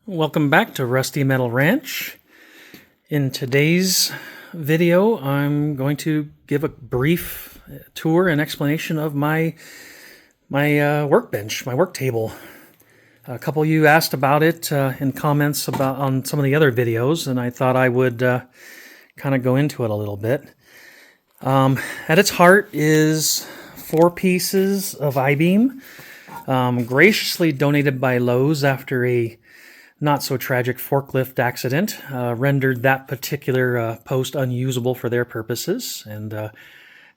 Welcome back to Rusty Metal Ranch. In today's video, I'm going to give a brief tour and explanation of my workbench, my work table. A couple of you asked about it in comments on some of the other videos, and I thought I would kind of go into it a little bit. At its heart is 4 pieces of I-beam, graciously donated by Lowe's after a not-so-tragic forklift accident rendered that particular post unusable for their purposes, and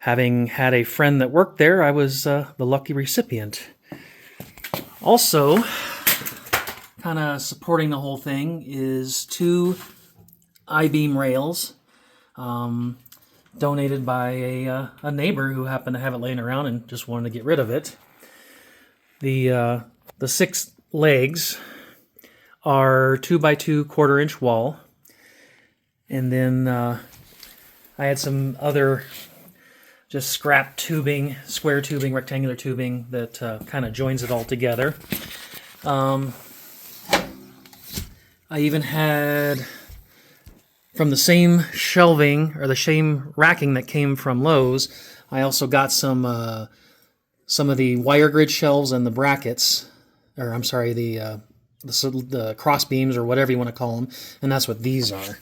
having had a friend that worked there, I was the lucky recipient. Also, kind of supporting the whole thing is 2 I-beam rails donated by a neighbor who happened to have it laying around and just wanted to get rid of it. The 6 legs are 2x2 1/4-inch wall, and then I had some other just scrap tubing, square tubing, rectangular tubing that kind of joins it all together. I even had, from the same shelving or the same racking that came from Lowe's, I also got some of the wire grid shelves and the brackets, or I'm sorry, the cross beams or whatever you want to call them, and that's what these are.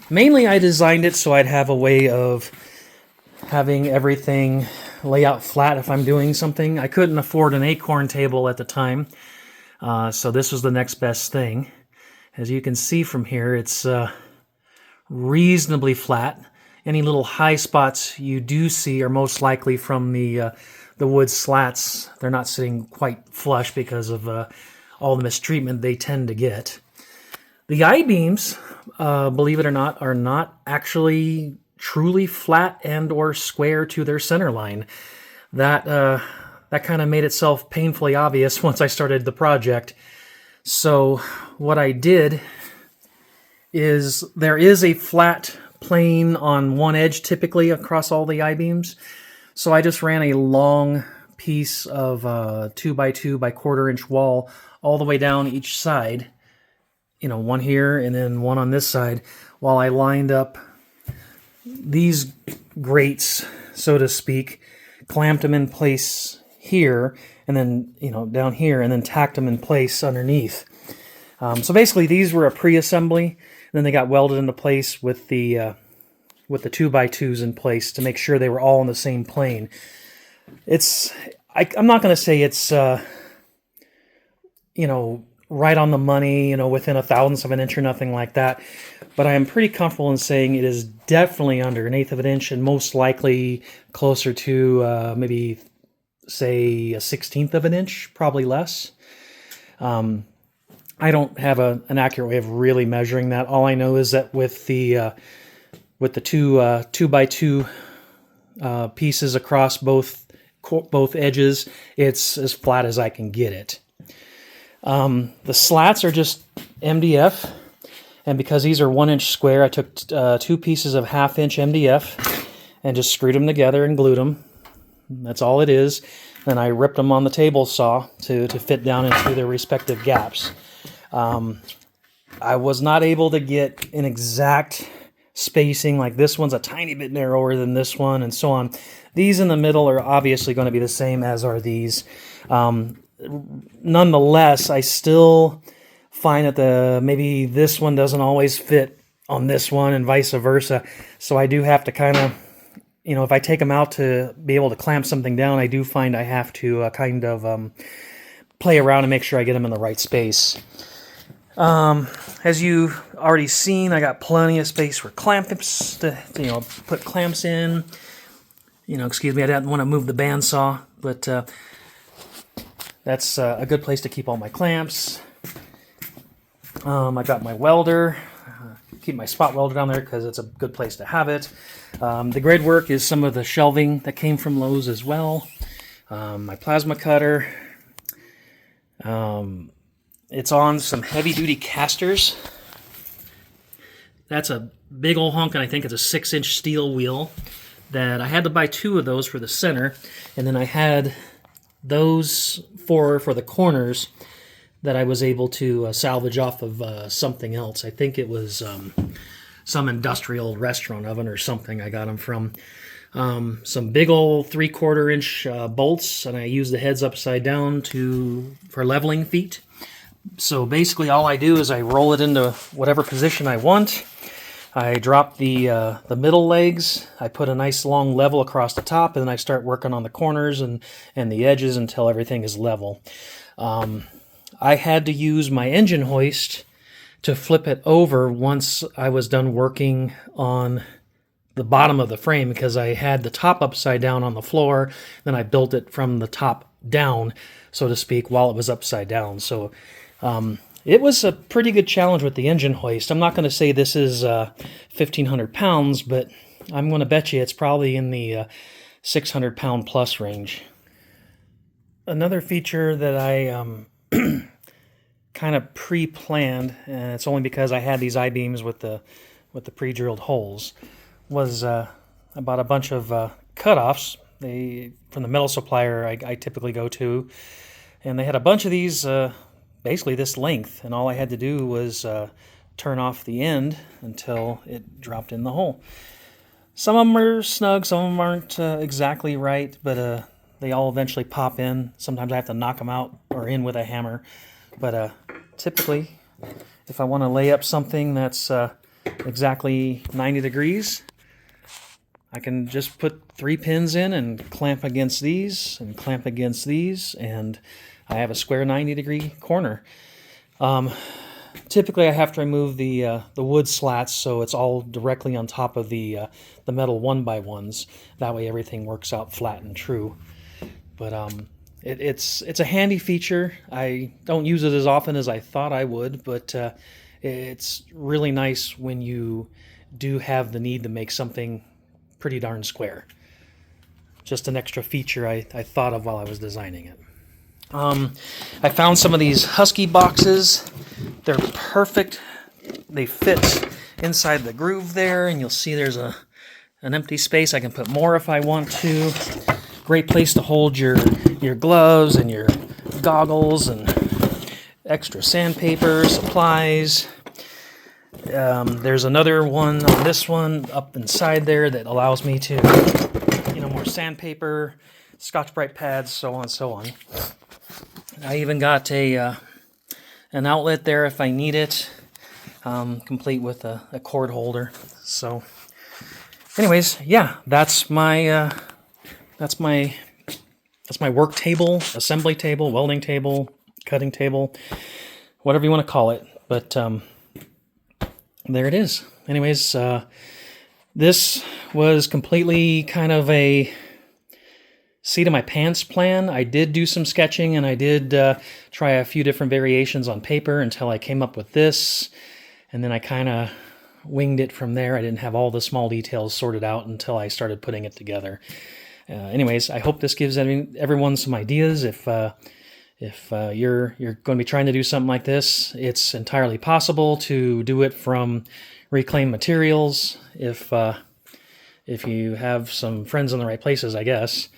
Mainly I designed it so I'd have a way of having everything lay out flat if I'm doing something. I couldn't afford an acorn table at the time, so this was the next best thing. As you can see from here, it's reasonably flat. Any little high spots you do see are most likely from the wood slats. They're not sitting quite flush because of all the mistreatment they tend to get. The I-beams, believe it or not, are not actually truly flat and or square to their center line. That kind of made itself painfully obvious once I started the project. So what I did is there is a flat plane on one edge typically across all the I-beams. So I just ran a long piece of 2x2 by 1/4-inch wall all the way down each side, one here and then one on this side, while I lined up these grates, so to speak, clamped them in place here, and then, down here, and then tacked them in place underneath. So basically these were a pre-assembly, and then they got welded into place with the 2x2s in place to make sure they were all on the same plane. I'm not going to say it's right on the money, within 1/1000th of an inch or nothing like that, but I am pretty comfortable in saying it is definitely under 1/8 of an inch, and most likely closer to maybe, say, 1/16th of an inch, probably less. I don't have an accurate way of really measuring that. All I know is that with the 2x2 pieces across both edges, it's as flat as I can get it. The slats are just MDF, and because these are 1-inch square, I took 2 pieces of 1/2-inch MDF and just screwed them together and glued them. That's all it is. Then I ripped them on the table saw to fit down into their respective gaps. I was not able to get an exact spacing, like this one's a tiny bit narrower than this one, and so on. These in the middle are obviously going to be the same as are these. Nonetheless, I still find that maybe this one doesn't always fit on this one and vice versa. So I do have to kind of, if I take them out to be able to clamp something down, I do find I have to kind of play around and make sure I get them in the right space. As you've already seen, I got plenty of space for clamps to put clamps in. Excuse me, I didn't want to move the bandsaw, but that's a good place to keep all my clamps. I got my welder. Keep my spot welder down there because it's a good place to have it. The grid work is some of the shelving that came from Lowe's as well. My plasma cutter. It's on some heavy-duty casters. That's a big old hunk, and I think it's a 6-inch steel wheel that I had to buy 2 of those for the center, and then I had those for the corners that I was able to salvage off of something else. I think it was some industrial restaurant oven or something I got them from. Some big old 3/4 inch bolts, and I use the heads upside down for leveling feet. So basically all I do is I roll it into whatever position I want. I drop the middle legs, I put a nice long level across the top, and then I start working on the corners and the edges until everything is level. I had to use my engine hoist to flip it over once I was done working on the bottom of the frame, because I had the top upside down on the floor, then I built it from the top down, so to speak, while it was upside down. So it was a pretty good challenge with the engine hoist. I'm not going to say this is 1,500 pounds, but I'm going to bet you it's probably in the 600 pound plus range. Another feature that I kind of pre-planned, and it's only because I had these I-beams with the pre-drilled holes, was I bought a bunch of cutoffs from the metal supplier I typically go to, and they had a bunch of these basically this length, and all I had to do was turn off the end until it dropped in the hole. Some of them are snug, some of them aren't exactly right, but they all eventually pop in. Sometimes I have to knock them out or in with a hammer, but typically if I want to lay up something that's exactly 90 degrees, I can just put 3 pins in and clamp against these and clamp against these, and I have a square 90-degree corner. Typically I have to remove the wood slats so it's all directly on top of the metal 1x1s. That way everything works out flat and true. But it's a handy feature. I don't use it as often as I thought I would, but it's really nice when you do have the need to make something pretty darn square. Just an extra feature I thought of while I was designing it. I found some of these Husky boxes. They're perfect. They fit inside the groove there, and you'll see there's an empty space. I can put more if I want to. Great place to hold your gloves and your goggles and extra sandpaper, supplies. There's another one on this one up inside there that allows me to, more sandpaper, Scotch-Brite pads, so on and so on. I even got an outlet there if I need it, complete with a cord holder. So, anyways, yeah, that's my work table, assembly table, welding table, cutting table, whatever you want to call it. But there it is. Anyways, this was completely kind of a seat of my pants plan. I did do some sketching, and I did try a few different variations on paper until I came up with this, and then I kind of winged it from there. I didn't have all the small details sorted out until I started putting it together. Anyways, I hope this gives everyone some ideas. If you're going to be trying to do something like this, it's entirely possible to do it from reclaimed materials if you have some friends in the right places, I guess.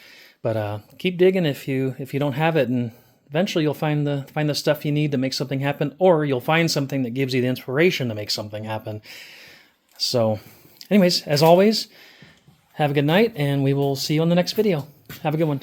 But keep digging if you don't have it, and eventually you'll find the stuff you need to make something happen, or you'll find something that gives you the inspiration to make something happen. So, anyways, as always, have a good night, and we will see you on the next video. Have a good one.